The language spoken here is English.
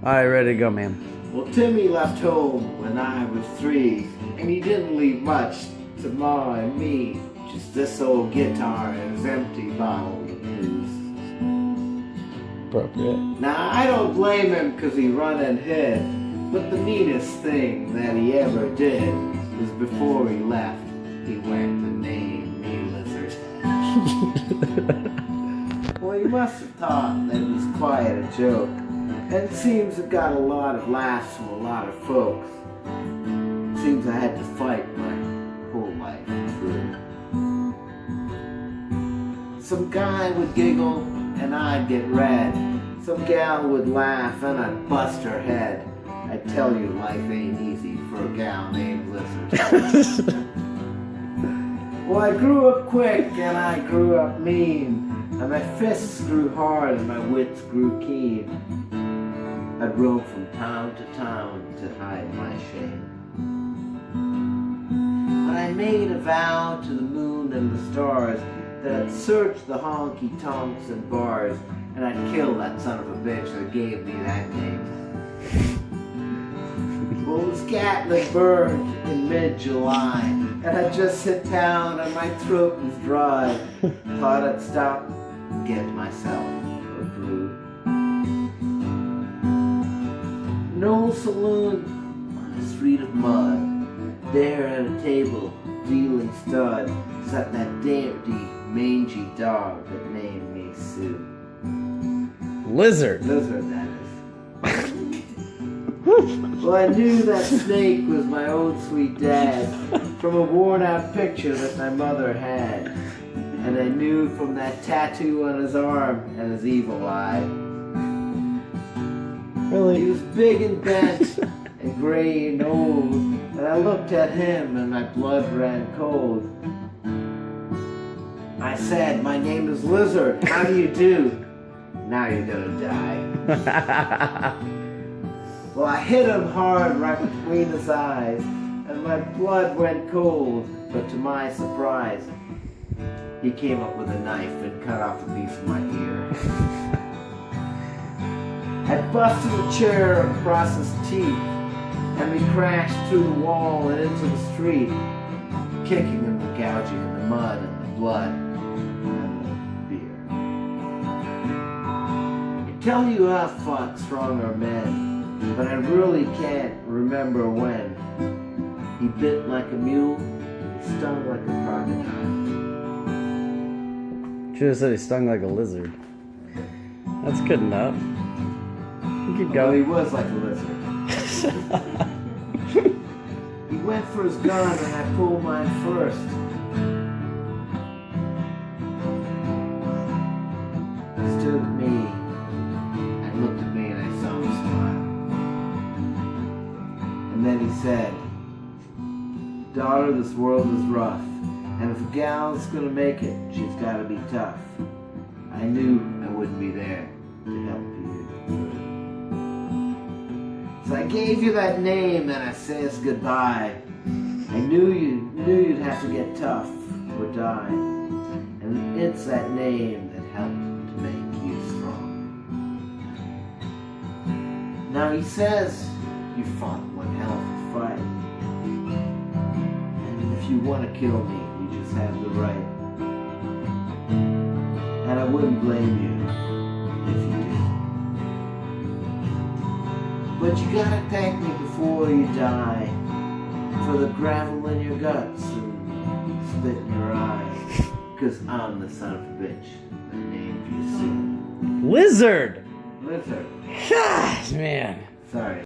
Alright, ready to go, ma'am. Well, Timmy left home when I was 3, and he didn't leave much to Ma and me. Just this old guitar and his empty bottle of booze. Appropriate. Now, I don't blame him because he run and hid, but the neatest thing that he ever did was before he left, he went and named me Lizard. Well, he must have thought that it was quite a joke, and it seems it got a lot of laughs from a lot of folks. Seems I had to fight my whole life through. Some guy would giggle and I'd get red. Some gal would laugh and I'd bust her head. I tell you, life ain't easy for a gal named Lizard. Well, I grew up quick and I grew up mean, and my fists grew hard and my wits grew keen. I'd roam from town to town to hide my shame. But I made a vow to the moon and the stars that I'd search the honky-tonks and bars, and I'd kill that son of a bitch that gave me that name. Well, it was Gatlinburg in mid-July, and I just hit town and my throat was dry. Thought I'd stop and get myself a brew. An old saloon on a street of mud. There at a table, dealing stud, sat that dirty, mangy dog that named me Sue. Lizard. Lizard, that is. Well, I knew that snake was my old sweet dad from a worn-out picture that my mother had. And I knew from that tattoo on his arm and his evil eye. Really? He was big and bent and gray and old, and I looked at him and my blood ran cold. I said, "My name is Lizard, how do you do?" "Now you're gonna die." Well, I hit him hard right between his eyes, and my blood went cold, but to my surprise, he came up with a knife and cut off a piece of my ear. I busted a chair across his teeth, and we crashed through the wall and into the street, kicking and gouging in the mud and the blood and the beer. I tell you I fought stronger men, but I really can't remember when. He bit like a mule, he stung like a crocodile. Should have said he stung like a lizard. That's good enough. You keep Well, he going. was like a lizard. He went for his gun and I pulled mine first. He stood at me and looked at me and I saw him smile. And then he said, "Daughter, this world is rough, and if a gal's gonna make it, she's gotta be tough." I knew I wouldn't be there to help you. So I gave you that name and I says goodbye. I knew you'd have to get tough or die. And it's that name that helped to make you strong. Now he says you fought one hell of a fight. And if you want to kill me, you just have the right. And I wouldn't blame you if you did. But you gotta thank me before you die for the gravel in your guts and spit in your eyes. 'Cause I'm the son of a bitch that named you Sue. Lizard! Lizard. Gosh, man. Sorry.